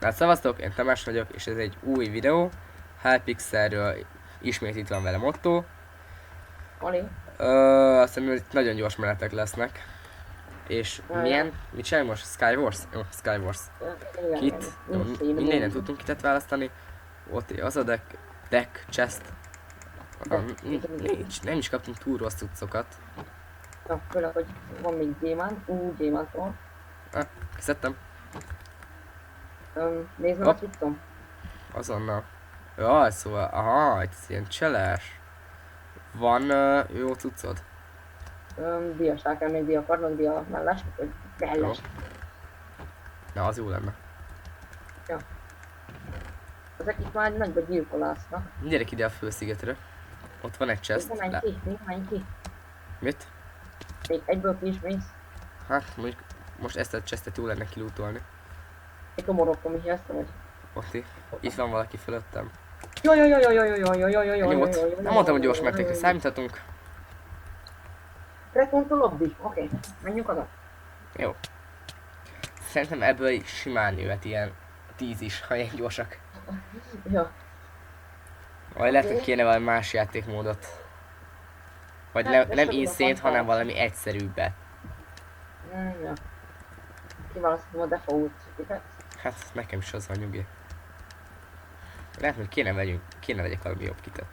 Hát szevasztok, én Tamás vagyok, és ez egy új videó. Hypixelről ismét itt van velem Otto. Ali. Azt hiszem, hogy nagyon gyors menetek lesznek. És Ja. mit csinálj most? Skywars? Jó, Skywars. Kit? Igen, Jó, insane mindenen amúgy. tudtunk kitet választani. Ott az a deck chest. Nincs, nem is kaptunk túl rossz cuccokat. Ja, főleg, hogy van még gyémánt. Gyémánt van. Kiszedtem. Nézd meg a Hopp, cuccom. azonnal. Jaj, szóval, aha, itt ilyen cseles. Van jó cuccod? Díjas rá kell még díja karnak, díja mellest, vagy Jó. mellest. Na, az jó lenne. Ja. Ezek itt már nagyba gyilkolásznak. Gyerek ide a főszigetre. Ott van egy chest. Még menj ki, még menj ki. Mit? Még egyből ki is mész. Hát mondjuk most ezt a chestet jó lenne kilútolni. Egy komorokkom is ezt vagy. Otti. Itt van valaki fölöttem. Jaj. Nem mondtam, hogy gyors mentek, számíthatunk. Return to lobby. Oké, menjünk oda. Jó. Szerintem ebből is simán jöhet ilyen 10 is, ha ilyen gyorsak. Ja. Vagy lehet, hogy kéne valami más játékmódot. Vagy Hát, nem insane, hanem valami egyszerűbbet. Ja. Kiválasztom a default. Hát nekem is az van, nyugi. Lehet, hogy kéne vegyek valami jobb kitet.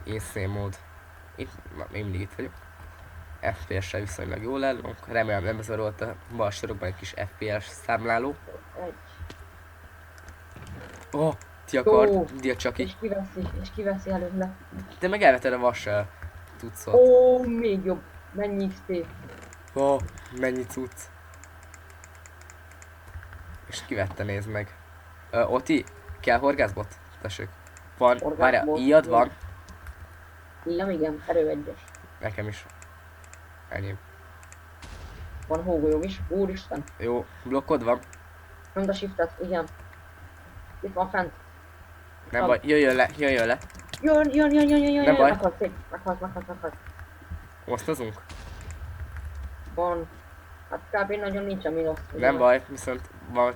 Insane mód. Itt, még mindig itt vagyok. FPS-sel viszonylag jól állunk. Remélem nem ez volt a bal sorokban egy kis FPS számláló. Oh, ti akart, dia csaki. És kiveszi előle. Te meg elveted a vassal cuccot. Ó, még jobb. Mennyi XP. Oh, mennyi cucc. És kivette, nézd meg. Oti, kell horgászbot? Tessék. Van, várjál, íjad van? Íjam, igen, erő egyes. Nekem is. Enyém. Van hógolyóm is, úristen. Jó, blokkod van? Nyomd a shiftet, igen. Itt van fent. Nem baj, jöjjön le. Jön. Nem baj. Meghalt. Osztozunk? Van. Hát kb. Nagyon nincsen mínusz. Nem baj, viszont van...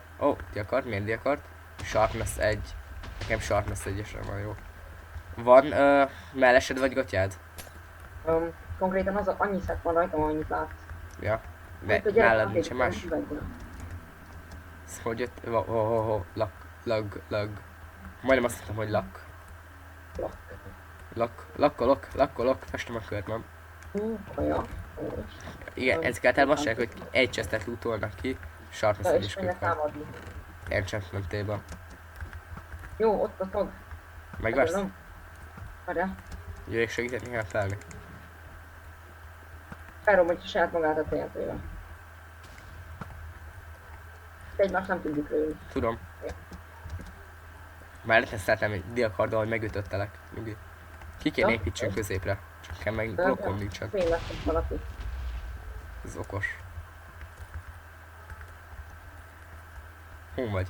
ti akart? Miért di akart? Sharpness 1. Nekem Sharpness 1-esre van jó. Van mellesed vagy gatyád? Konkrétan az annyi szett van rajtam, amennyit látsz. Ja. De nálad nincsen más? Ez hogy jött? Lag. Majdnem azt hittem, hogy lak. Lakkolok. Festem a kört, nem? Kaja. Igen, ezek általában hogy egy chestet lootolnak ki. Sharpness 1-es kört van. Enchantment-téba. Jó, ott a tag. Megvársz? Várjál. Jöjjek segíteni, kell felni. Felrobbantja saját magát a TNT-vel. Egymást nem tudjuk lőni. Tudom. Már leteszteltem egy diakarddal, hogy megütöttelek. Nyugi. Ki kéne építsünk középre. Csak kell meg blokkom nincsen. Fénylesztett valaki. Ez okos. Hol vagy?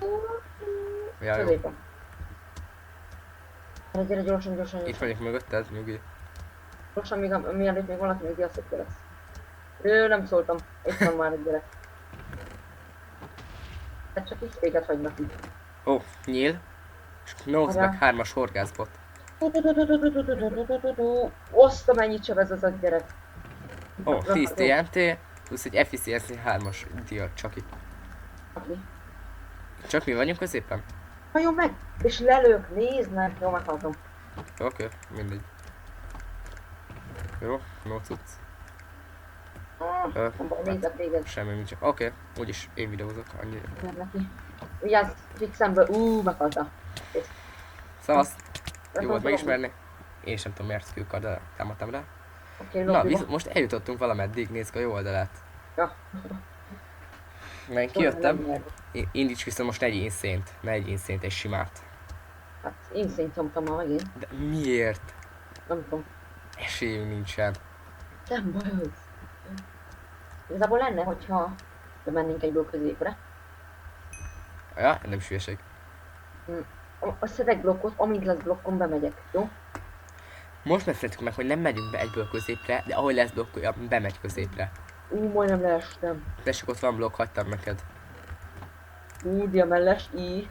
Ja, jó. Középen. Gyere gyorsan. Itt vagyok mögötted, nyugi. Gyorsan, mielőtt még valaki még diaszokja lesz. Nem szóltam. Itt van már egy gyerek. Hát csak is véget hagynak így. Ó, nyíl. És nose meg 3-as horgászbot. Oszta mennyit sebez az a gyerek. Ó, 10 TNT, plusz egy Efficiency 3-as dia csak itt. Csak mi vagyunk középen? Halljon meg! És lelők, nézd meg! Jó, meghaltam. Oké, mindegy. Jó, no cucc. Nézzek véged. Semmi nincs. Oké, úgyis én videózok, annyi. Neki. Vigyázz, fixemből. Meghalta. Szavasz! Jó volt megismerni. Én sem tudom miért skillcard, támadtam rá. Na, most eljutottunk valameddig, nézzük a jó oldalát. Ja. Mert kijöttem, indíts vissza most egy insane-t, ne egy insane-t, egy simát. Hát insane nyomtam már megint. De miért? Nem tudom. Esélyünk nincsen. Nem baj az. Igazából lenne, hogyha mennénk egyből középre. Ja, nem is hülyeség. A szedek blokkot, amint lesz blokkom, bemegyek, jó? Most beszéltük meg, hogy nem megyünk be egyből középre, de ahogy lesz blokk, bemegy középre. Majdnem leestem. Tessék, ott van blokk, hagytam neked. Diamelles, I.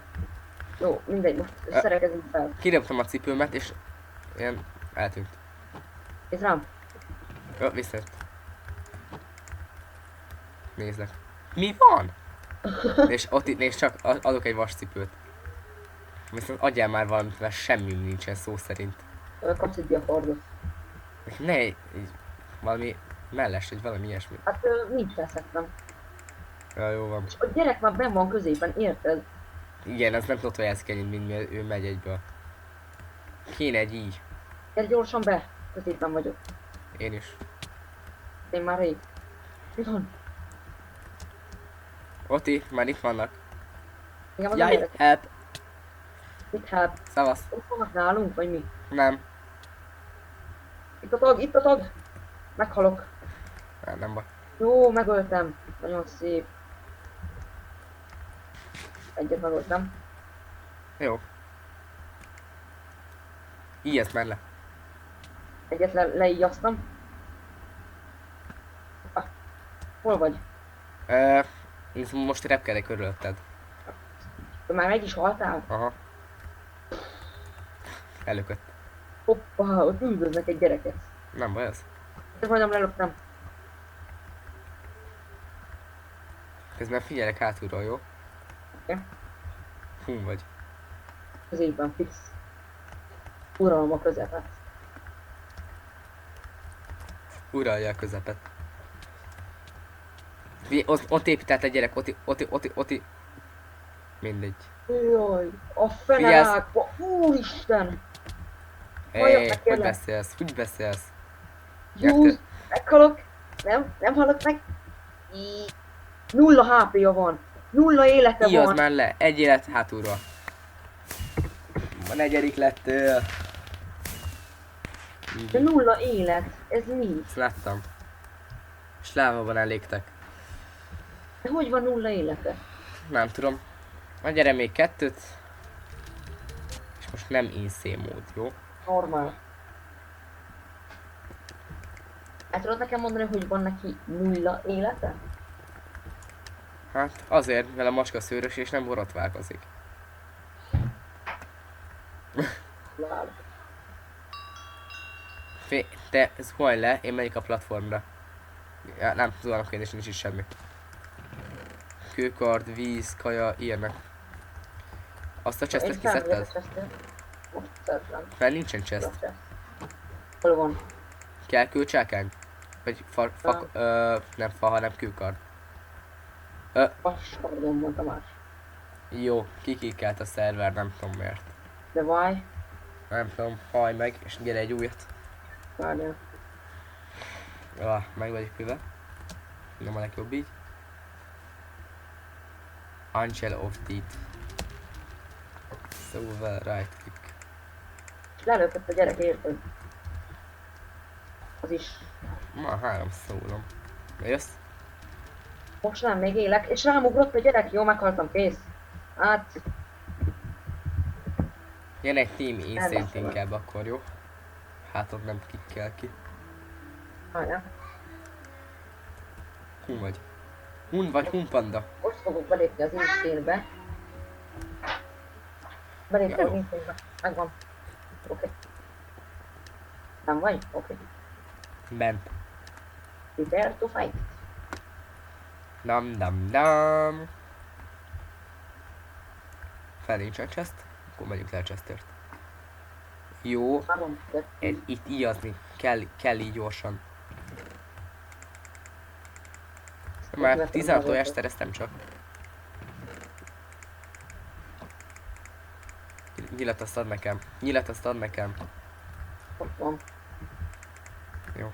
Jó, mindegy, most szerekezünk fel. Kidobtam a cipőmet, és ilyen eltűnt. Ez rám. Jó, visszajött. Nézlek. Mi van? És ott itt és csak adok egy vascipőt. Viszont adjál már valamit, mert semmi nincsen szó szerint. Kapsz egy diafordot. Ne, így, valami melles, vagy valami ilyesmi. Hát nincs leszettem. Ja, jó van. És a gyerek már benn van középen, érted? Igen, az nem tudott helyezkedni, mint ő megy egyből. Kéne egy így. Gyere gyorsan be, középen vagyok. Én is. Én már rég. Mi van? Oti, már itt vannak. Igen, az a Jaj, gyerek. help! Mit hát? Szavasz. Ott vannak nálunk, vagy mi? Nem. Itt a tag, itt a tag! Meghalok. Nem baj. Jó, megöltem. Nagyon szép. Egyet megöltem. Jó. Ilyet már le. Egyet leíjaztam. Ah, hol vagy? Most repkedek körülötted. Te már meg is haltál? Aha. Előkött. Hoppá, ott üldöznek egy gyereket. Nem baj az. Ezt majdnem lelöktem. Közben figyelek hátulról, jó? Oké. Hú vagy. Középen fix. Uralom a közepet. Uralja a közepet. Ott épített egy gyerek, Oti. Mindegy. Jaj, a Figyelsz? fenerákba, úristen! Halljak meg, Hogy kérlek. beszélsz? Hogy beszélsz? Júz, meghalok. Nem halok meg. Í. 0 HP-ja van. 0 élete Íjazd van. már le, egy élet hátulról. A negyedik lettél. De 0 élet. Ez mi? Ezt láttam. És lávában elégtek. De hogy van 0 élete? Nem tudom. Na gyere még kettőt. És most nem insane mód, jó? Normál. El tudod nekem mondani, hogy van neki 0 élete? Hát azért, mert a macska szőrös és nem borotválkozik. Lál. Te zuhanj le, én megyek a platformra. Ja, nem, zuhanok én és nincs is semmi. Kőkard, víz, kaja, ilyenek. Azt a chestet kiszedted? Most szedtem. Mert nincsen chest. Hol van? Kell kőcsákány? Vagy nem fa, hanem kőkard. Vaskardon mondta más. Jó, kikikelt a szerver, nem tudom miért. De why? Nem tudom, haj meg, és gyere egy újat. Várjál. Meg vagyok mivel. Nem a legjobb így. Angel of Teeth. Szóval right click. És lelőtt a gyerek, érted? Az is. Ma 3 szólom. Jössz? Most nem, még élek. És rám ugrott a gyerek. Jó, meghaltam, kész. Hát, Jön egy team insane beszélek. inkább akkor, jó? Hát ott nem kikkel ki. várjál. Hun vagy? Hun vagy hun panda? Most fogok belépni az insane-be. Belépni az Jó. insane-be. Megvan. Oké. Nem vagy? Oké. Bent. Prepare to fight. Dam. Fel nincs a chest? Akkor megyünk le a chestért. Jó. 3, 2, Itt íjazni. Kell így gyorsan. Már 16 tojást szereztem csak. Nyilat azt ad nekem. ott van. Jó.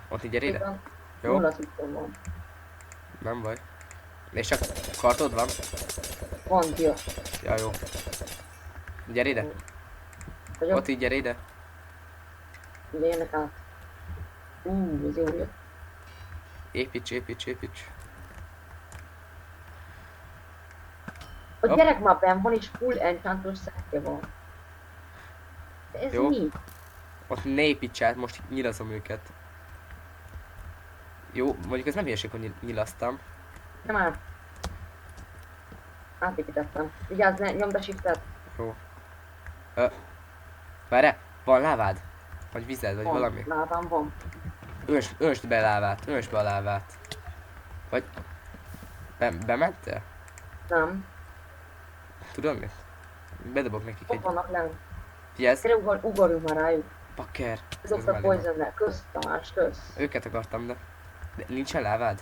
Ott így gyere ide? Igen. Jó? 0 tisztom van. Nem baj. És csak kartod van? Van, dia. Ja, jó. Gyere ide. Vagyok. Ott így gyere ide. Ide jönnek át. Ez jó jött. Építs. A Hopp. gyerek már benn van és full enchantos szekje van. De ez Jó. mi? Ott ne építs át, most nyilazom őket. Jó, mondjuk ez nem hülyeség, hogy nyilasztam. Nem már. Átépítettem. Vigyázz, ne, nyomd a shiftet. Jó. Várj, van lávád? Vagy vized, vagy valami? Lávám van. Önsd be lávát, önsd be a lávát. Vagy... bementél? Nem. Tudod mit? Bedobok nekik Ott egy... vannak lent. Figyelsz? Gyere, ugorjunk már rájuk. Bakker. Azok a poisonnel. Kösz, Tamás, kösz. Őket akartam, de nincsen lávád?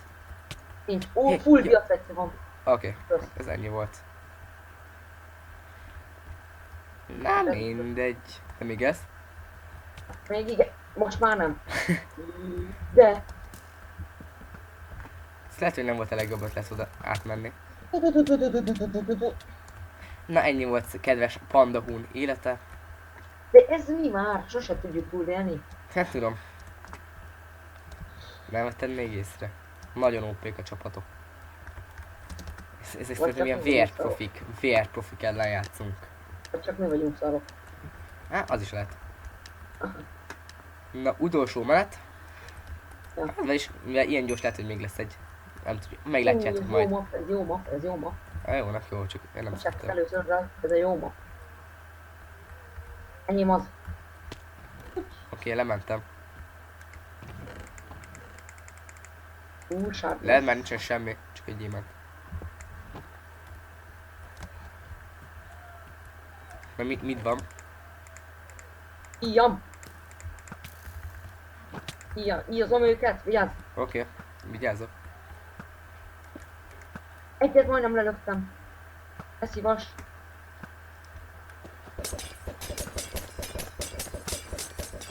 Nincs. Ó, Hé, full jó. diaszegyce van. Oké, Kösz. ez ennyi volt. Na mindegy. De még ez? Még igen. Most már nem. De. Ez lehet, hogy nem volt a legjobb ötlet oda átmenni. Na ennyi volt, kedves Panda Hun élete. De ez mi már? Sose tudjuk túlélni. Nem tudom. Nem vetted még észre. Nagyon OP-k a csapatok. Ezek szerintem ilyen VR profik ellen játszunk. Vagy csak mi vagyunk szarok. Á, az is lehet. Na, utolsó menet. Ja. Hát, vagyis, mivel ilyen gyors lehet, hogy még lesz egy... Nem tudjuk, meglátjátok majd. Jó map, ez jó map, ez jó map. Jónak jó, csak én nem Csak szeretem. először rá, ez a jó map. Enyém az. Oké, lementem. Sárga. Lehet már nincsen semmi, csak egy gyémánt. Na mit van? Íjam! Íjazom őket, vigyázz! Oké, vigyázzok. Egyet majdnem lelöktem. Beszívas.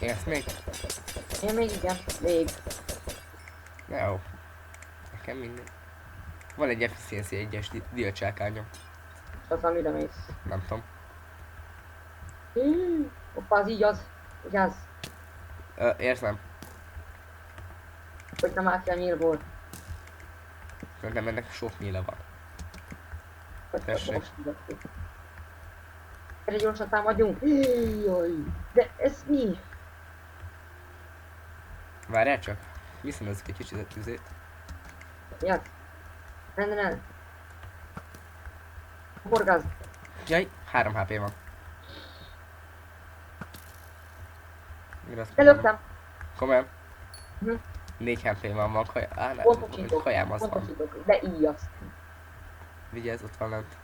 Ezt még? Én még igen, még. Jó. Nekem minden. Van egy Efficiency 1-es diacsákányom. Az amire mész. Nem tudom. Hoppá, az így az. Vigyázz, Érzem. hogy nem áll ki a nyílból. Nem, ennek sok nyíla van. Vagy Tessék. most tudod. Erre gyorsan támadjunk. Jaj, de ez mi? Várjál csak. Viszonyozzuk egy kicsit a tüzét. Vigyázz. Ne. Horgázz. Jaj, 3 HP van. Mire azt mondom? Lelöktem. Komolyan? Mhm. 4 HP van kaja. Á, nem, Pontosítok. kajám az van. Pontosítok. De így azt. Vigyázz, ott van lent.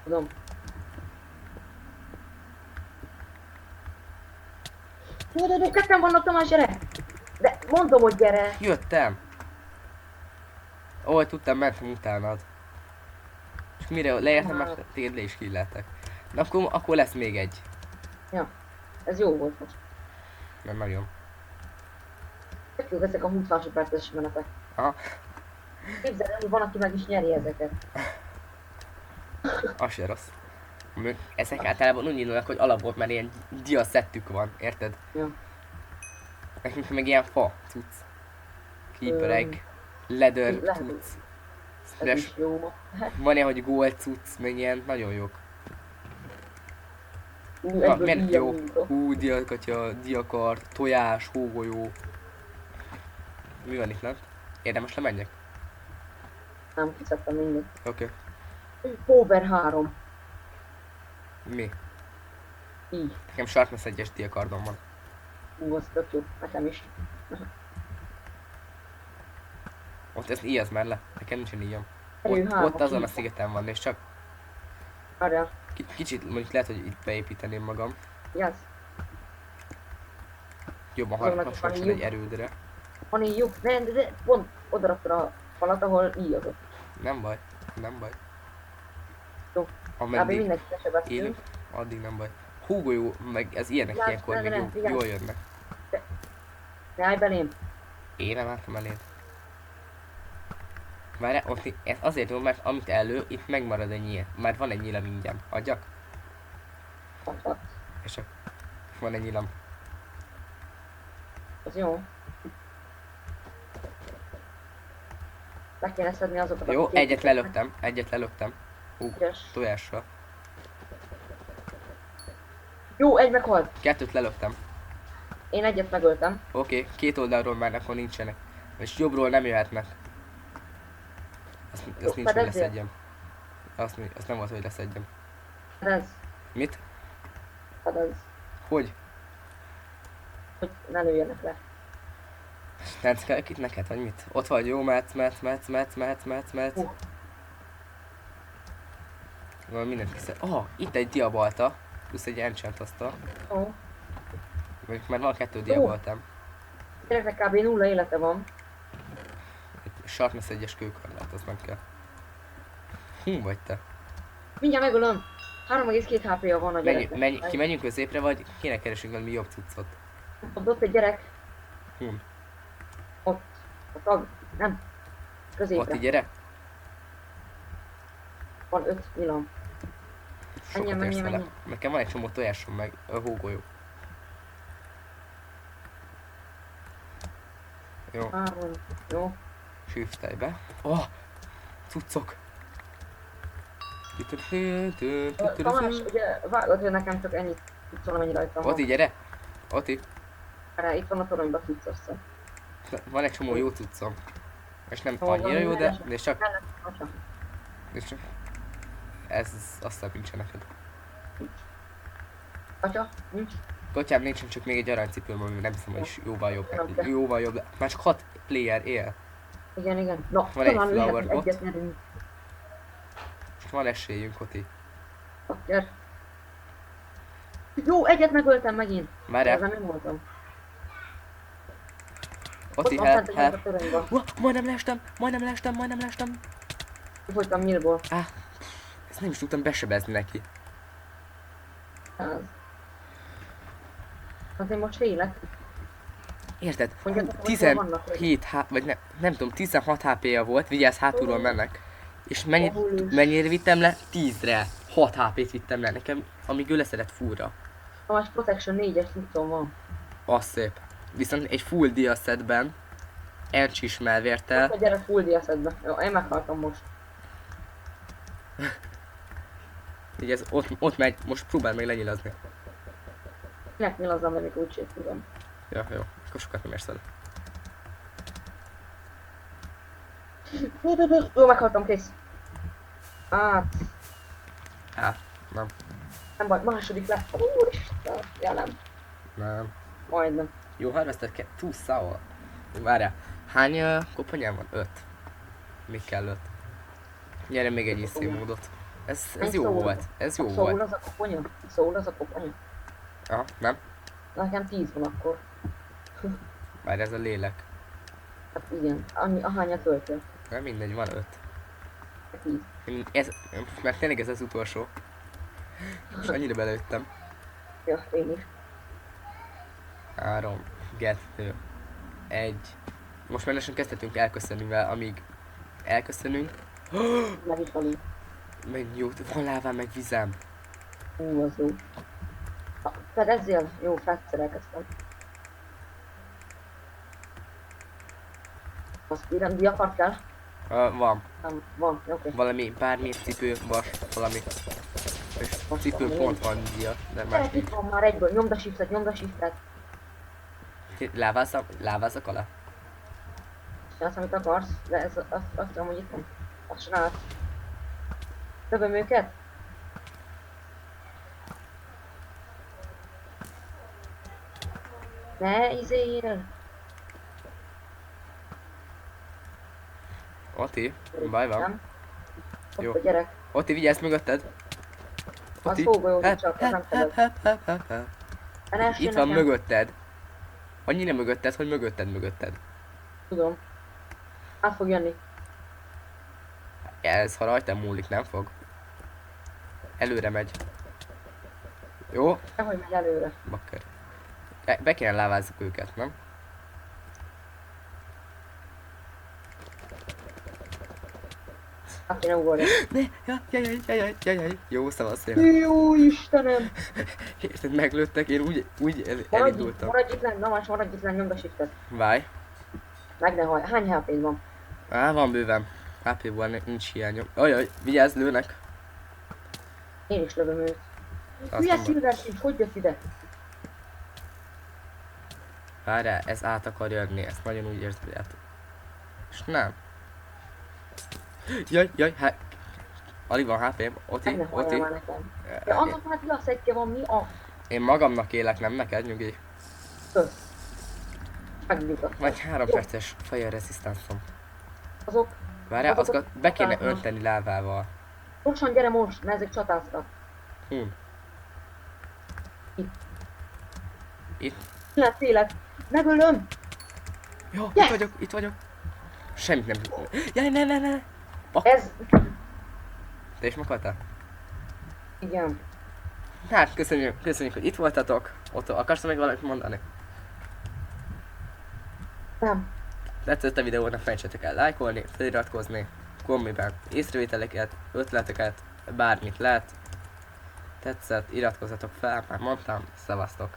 Tudom. De ketten vannak, Tamás, gyere! De mondom, hogy gyere! Jöttem! Ó, tudtam, mentem utánad. És mire leértem, már téged le is killeltek. Na akkor lesz még egy. Ja, ez jó volt most. Nem nagyon. Tök jók ezek a 20 másodperces menetek. Aha, Képzeld el, hogy van, aki meg is nyeri ezeket. az se rossz. Ezek általában úgy indulnak, hogy alapból már ilyen diaszettük van, érted? Ja. Nekünk meg ilyen fa cucc. Keeper egg, leather lehet. cucc. Ez is jó ma. Van ilyen, hogy gold cucc, meg ilyen nagyon jók. Egyből Miért így jó? a munka. Diakatya, diakart, tojás, hógolyó. Mi van itt lent? Érdemes lemenjek? Nem, kiszedtem mindig. Oké. Power 3. Mi? Így. Nekem Sharpness 1-es diakardom van. Az tök jó. Nekem is. Ott ezt íjaz már le. Nekem nincsen íjam. Erő Ott, 3. ott azon a szigeten van, és csak Várjál. kicsit mondjuk lehet, hogy itt beépíteném magam. Vigyázz. Jobban Azonnak is van hasonlítson egy íjuk. erődre. Van íjuk. De pont oda raktad a falat, ahol íjazott. Nem baj, nem baj. Jó. Kb. Ameddig mindenki lesebeztünk. élünk, addig nem baj. Hógolyó, meg ez ilyenek Vigyázz, ilyenkor még ne, vigyázz. jól jönnek. Ne állj belém. Én nem álltam eléd. Várjál, ott ez azért jó, mert amit elő, itt megmarad egy nyíl. Már van egy nyílam ingyen. Adjak? Adhat. És csak van egy nyílam. Az jó. Le kéne szedni azokat, Jó, akik egyet lelöktem. Ügyes. Tojással. Jó, egy meghalt. 2-t lelöktem. Én egyet megöltem. Oké, 2 oldalról már akkor nincsenek. És jobbról nem jöhetnek. Azt nincs, hogy fedezzél. leszedjem. Azt nem volt, hogy leszedjem. Fedez. Mit? Fedez. Hogy? Hogy ne lőjenek le. Tánc kell itt neked, vagy mit? Ott vagy, jó, mehetsz. Valami mindent kiszed. Itt egy diabalta. Plusz egy enchant asztal. Ó. Mert már van 2 diabaltám. Gyereknek kb. 0 élete van. Egy sharpness 1-es kőkorlát, az nem kell. Vagy te? Mindjárt megölöm. 3,2 HP-ja van a gyereknek. Kimegyünk középre, vagy kéne keresünk valami jobb cuccot? Ott egy gyerek. Hum. Ott. A tag. Nem. Középre. Ott így gyere? Van 5 villam. Sokat érsz vele. Ennyi. Nekem van egy csomó tojásom meg a hógolyó. Jó, 3. Jó. sűftelj be. Cuccok! Tamás, ugye vágod, hogy nekem csak ennyit tudszol, amennyi rajtam van. Ott így gyere! Ott így. Erre itt van a toronyban tudsz össze. Van egy csomó jó cuccom. És nem Hol van annyira jó, de minden? csak ez aztán nincsen neked. Atya, nincs. Gatyám nincsen, csak még egy aranycipőm, ami nem hiszem, hogy is jóval jobb. Oké. Jóval jobb. Már csak 6 player él. Igen. Na, Van egy talán flower lehet bot. egyet nyerünk. És van esélyünk, Oti. Akkor. Jó, egyet megöltem megint. Várjál. Ezzel nem voltam. Oti, Ott van fent help. a toronyban. Majdnem leestem. Kifogytam nyílból. Ezt nem is tudtam besebezni neki. Az. Hát én most félek. Érted? Mondjatok, hogy hol vannak, 17 vagy nem tudom, 16 HP-ja volt, vigyázz, hátulról mennek. És mennyire vittem le? 10-re. 6 HP-t vittem le nekem, amíg ő leszedett fullra. Most Protection 4-es tudszom van. Az szép. Viszont egy full dia setben, Ercsis melvértel, Ott a gyerek full diaszedbe. Jó, én meghaltam most. így ez ott megy, most próbál meg lenyilazni. Minek nyilazzam, mert még úgyse tudom. Jó, akkor sokat nem érsz vele. Jó, meghaltam, kész. Nem. Nem baj, második lett. Úristen, ja nem. Nem. Majdnem. Jó, harvested kell, túl szával. Várjál, hány koponyám van? 5. Még kell 5. Gyere még egy iszé módot. Ez jó volt, ez jó Szól volt. az a koponya? Szól az a koponya? Aha, nem? Nekem 10 van akkor. Várj, ez a lélek. Hát igen, ahányat töltő. Nem mindegy, van 5. 10. Mert tényleg ez az utolsó. És annyira belőttem. Ja, én is. 3, 2, 1. Most már lassan kezdhetünk elköszönni, mivel amíg elköszönünk. Meg is való. Meg jó, van lávám, meg vizem. Az jó. Fedezzél? Jó, felszerelkeztem. Azt írem, diakart kell? Van. Nem, van, oké. Valami, bármi, cipő, vas, valami. És cipő pont van dia, de más Gyerek, itt nincs. van már egyből, nyomd a shiftet. Lávázzak alá? Csinálsz, amit akarsz, de ez azt tudom, hogy itt van. Azt csinálsz. Lövöm őket? Ne izéljél! Oti, baj van. Nem? Jó. Ott a gyerek. Oti, vigyázz mögötted! Az hógolyó, csak ez nem fedez. Ne essen Itt van nekem. mögötted. Annyira mögötted, hogy mögötted. Tudom. Át fog jönni. Ez, ha rajtam múlik, nem fog. Előre megy. Jó? Nehogy megy előre. Bakker. Be kéne lávázzuk őket, nem? Át kéne ugorni. Ne, jaj. Jó, szavasz tényleg. Jó Istenem! Érted, meglőttek, én úgy elindultam. Maradj itt lenn, Namás, maradj itt lenn, nyomd a shiftet. Várj. Meg ne hallj. Hány HP-d van? Van bőven. HP-ból nincs hiányom. Ajaj, vigyázz, lőnek. Én is lövöm őt. Azt Hülye nem baj. Silver King, hogy jött ide? Várjál, ez át akar jönni, ezt nagyon úgy érzem, hogy át. És nem. Jaj, hát. Alig van HP-m, Oti, Meg ne halljál Oti. már nekem. Ja, azok már laszekje van, mi a... Én magamnak élek, nem neked, nyugi. Kösz. Megnyugodtam. Vagy 3 Jó. perces fire resistance-om. Azok... Várjál, Azokat azokat be kéne csatáznak. önteni lávával. Gyorsan gyere most, mert ezek csatáztak. Itt. Itt. Élet. Megölöm! Jó, Yes! itt vagyok. Semmit nem. Jaj, ne. Ez... Te is meghaltál? Igen. Hát, köszönjük, hogy itt voltatok. Otto, akarsz még valamit mondani? Nem. Tetszett a videó, ne felejtsetek el lájkolni, feliratkozni, kommentben észrevételeket, ötleteket, bármit lehet. Tetszett, iratkozzatok fel, már mondtam, szevasztok!